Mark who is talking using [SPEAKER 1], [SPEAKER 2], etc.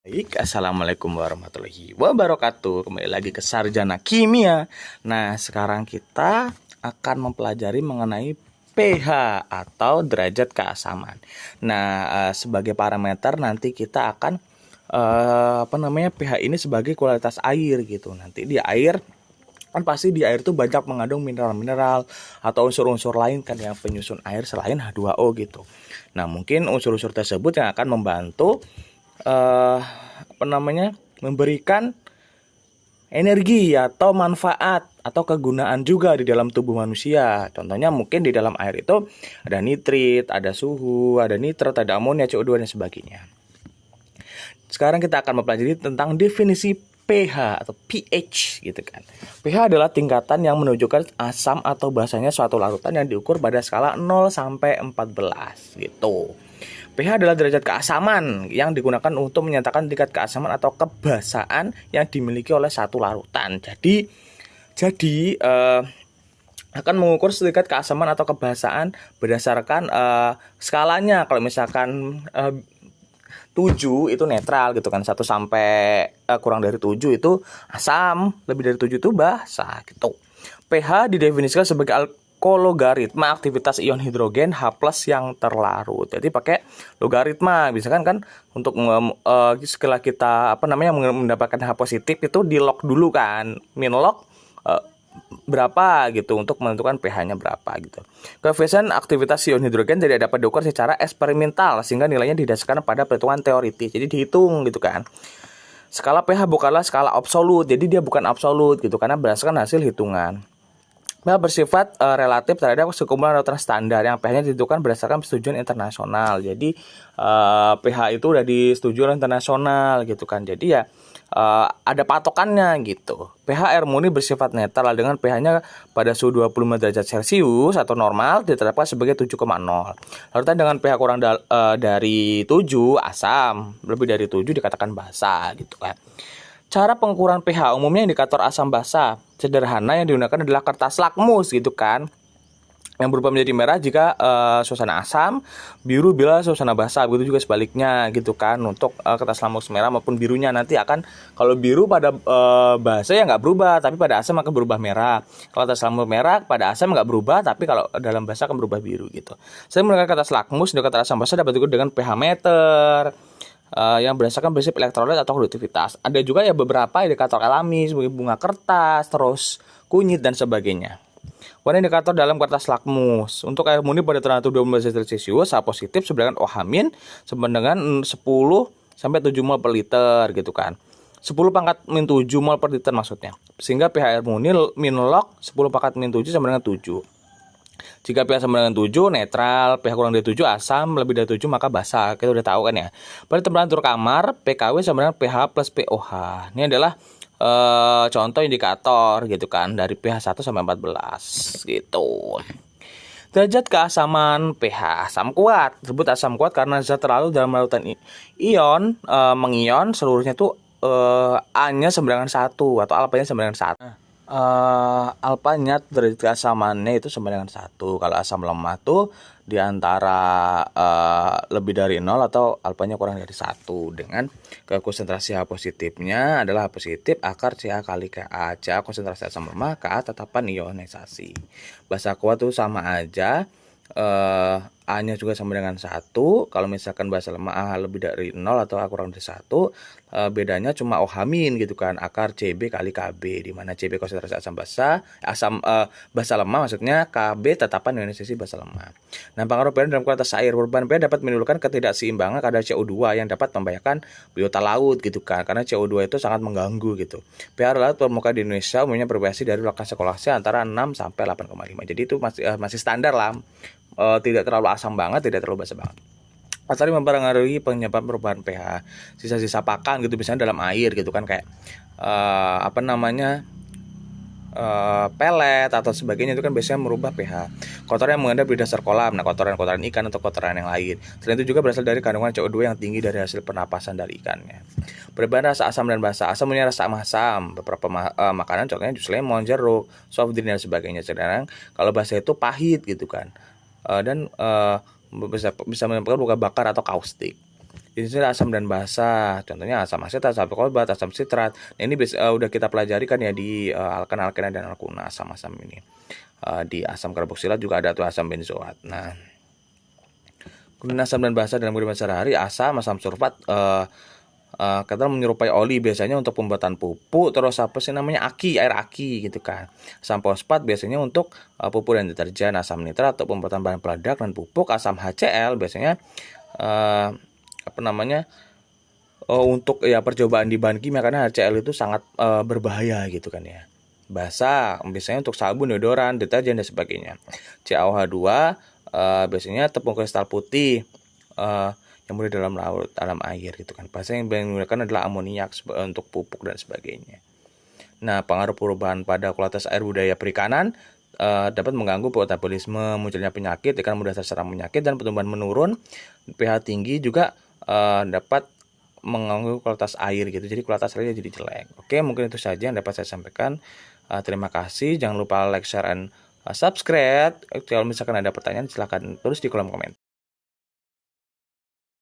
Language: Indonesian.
[SPEAKER 1] Baik, assalamualaikum warahmatullahi wabarakatuh. Kembali lagi ke Sarjana Kimia. Nah, sekarang kita akan mempelajari mengenai pH atau derajat keasaman. Nah, sebagai parameter nanti kita akan pH ini sebagai kualitas air gitu. Nanti di air kan pasti di air itu banyak mengandung mineral-mineral atau unsur-unsur lain kan yang penyusun air selain H2O gitu. Nah, mungkin unsur-unsur tersebut yang akan membantu memberikan energi atau manfaat atau kegunaan juga di dalam tubuh manusia. Contohnya mungkin di dalam air itu ada nitrit, ada suhu, ada nitrat, ada amonia, CO2 dan sebagainya. Sekarang kita akan mempelajari tentang definisi pH atau pH gitu kan. pH adalah tingkatan yang menunjukkan asam atau basanya suatu larutan yang diukur pada skala 0 sampai 14 gitu. pH adalah derajat keasaman yang digunakan untuk menyatakan tingkat keasaman atau kebasaan yang dimiliki oleh satu larutan. Jadi akan mengukur tingkat keasaman atau kebasaan berdasarkan skalanya. Kalau misalkan 7 itu netral gitu kan. 1 sampai kurang dari 7 itu asam, lebih dari 7 itu basa gitu. pH didefinisikan sebagai alkologaritma aktivitas ion hidrogen H+ yang terlarut. Jadi pakai logaritma. Misalkan kan untuk setelah kita mendapatkan H positif itu di log dulu kan. Min log berapa gitu untuk menentukan pH-nya berapa gitu. Koefisien aktivitas ion hidrogen tidak dapat diukur secara eksperimental sehingga nilainya didasarkan pada perhitungan teoritis. Jadi dihitung gitu kan. Skala pH bukanlah skala absolut. Jadi dia bukan absolut gitu karena berdasarkan hasil hitungan. pH bersifat relatif terhadap sekumpulan larutan standar yang pH-nya ditentukan berdasarkan persetujuan internasional. Jadi pH itu udah disetujui oleh internasional gitu kan. Jadi ya ada patokannya gitu. pH air murni bersifat netral dengan pH-nya pada suhu 25 derajat Celcius atau normal ditetapkan sebagai 7,0. Larutan dengan pH kurang dari 7 asam, lebih dari 7 dikatakan basa gitu kan. Cara pengukuran pH umumnya indikator asam basa sederhana yang digunakan adalah kertas lakmus gitu kan, yang berubah menjadi merah jika suasana asam, biru bila suasana basah, begitu juga sebaliknya gitu kan. Untuk kertas lakmus merah maupun birunya nanti akan, kalau biru pada basah ya nggak berubah, tapi pada asam akan berubah merah. Kalau kertas lakmus merah pada asam nggak berubah, tapi kalau dalam basah akan berubah biru gitu. Saya menggunakan kertas lakmus indikator asam basah dapat diukur dengan pH meter yang berdasarkan prinsip elektrolit atau konduktivitas. Ada juga ya beberapa indikator alami seperti bunga kertas, terus kunyit dan sebagainya. Warna indikator dalam kertas lakmus. Untuk air murni pada tekanan 12 derajat Celcius, H positif sama dengan OH- sama dengan 10 sampai 7 mol per liter gitu kan. 10 pangkat min 7 mol per liter maksudnya. Sehingga pH air murni min log 10 pangkat min 7 sama dengan 7. Jika pH sama dengan 7 netral, pH kurang dari 7 asam, lebih dari 7 maka basa. Kita udah tahu kan ya. Pada temperatur kamar, pKw sama dengan pH plus pOH. Ini adalah contoh indikator gitu kan dari pH 1 sampai 14 gitu. Derajat keasaman pH asam kuat. Disebut asam kuat karena zat terlalu dalam larutan ion mengion seluruhnya itu A-nya sama dengan 1 atau alfanya sama dengan 1. Alfanya derajat keasamannya itu sama dengan 1. Kalau asam lemah tuh di antara lebih dari 0 atau alfanya kurang dari 1 dengan konsentrasi H positifnya adalah H positif akar Ca kali Ka. Ca konsentrasi asam lemah, Ka tetapan ionisasi. Basa kuat tuh sama aja. A-nya juga sama dengan 1. Kalau misalkan basa lemah A lebih dari 0 atau A kurang dari 1, bedanya cuma OH- gitu kan, akar Cb kali Kb, di mana Cb konsentrasi asam basa, basa lemah maksudnya, Kb tetapan ionisasi basa lemah. Nah, pengaruh pH dalam kualitas air. Perubahan pH dapat menimbulkan ketidakseimbangan kadar CO2 yang dapat membahayakan biota laut gitu kan, karena CO2 itu sangat mengganggu gitu. pH laut permukaan di Indonesia umumnya bervariasi dari lokasi ke lokasi antara 6 sampai 8,5. Jadi itu masih standar lah. Tidak terlalu asam banget, tidak terlalu basa banget. Pasar mempengaruhi penyebab perubahan pH. Sisa-sisa pakan gitu misalnya dalam air gitu kan, kayak pelet atau sebagainya itu kan biasanya merubah pH. Kotoran yang mengendap di dasar kolam, nah kotoran-kotoran ikan atau kotoran yang lain. Selain itu juga berasal dari kandungan CO2 yang tinggi dari hasil pernapasan dari ikannya. Perubahan rasa asam dan basa. Asam punya rasa asam. Beberapa makanan contohnya jus lemon, jeruk, soft drink dan sebagainya. Sedangkan kalau basa itu pahit gitu kan. Dan bisa menyebabkan luka bakar atau kaustik. Biasanya asam dan basa, contohnya asam asetat, asam korbat, asam sitrat. Nah, ini udah kita pelajari kan ya di alken-alkena dan alkuna asam-asam ini. Di asam karboksilat juga ada tuh asam benzoat. Nah, kemudian asam dan basa dalam kehidupan sehari-hari, asam sulfat kata menyerupai oli biasanya untuk pembuatan pupuk, terus apa sih namanya air aki gitu kan. Asam fosfat biasanya untuk pupuk dan deterjen, asam nitrat untuk pembuatan bahan peledak dan pupuk, asam HCl biasanya untuk ya percobaan di bahan kimia karena HCl itu sangat berbahaya gitu kan ya. Basa biasanya untuk sabun, deodoran, deterjen dan sebagainya. CaOH2 biasanya tepung kristal putih yang mudah dalam laut, dalam air gitu kan. Basa yang digunakan adalah amoniak untuk pupuk dan sebagainya. Nah, pengaruh perubahan pada kualitas air budaya perikanan dapat mengganggu metabolisme, munculnya penyakit, ikan mudah terserang penyakit dan pertumbuhan menurun. pH tinggi juga dapat mengganggu kualitas air gitu. Jadi kualitas airnya jadi jelek. Oke, mungkin itu saja yang dapat saya sampaikan. Terima kasih. Jangan lupa like, share, and subscribe. Kalau misalkan ada pertanyaan silahkan tulis di kolom komentar.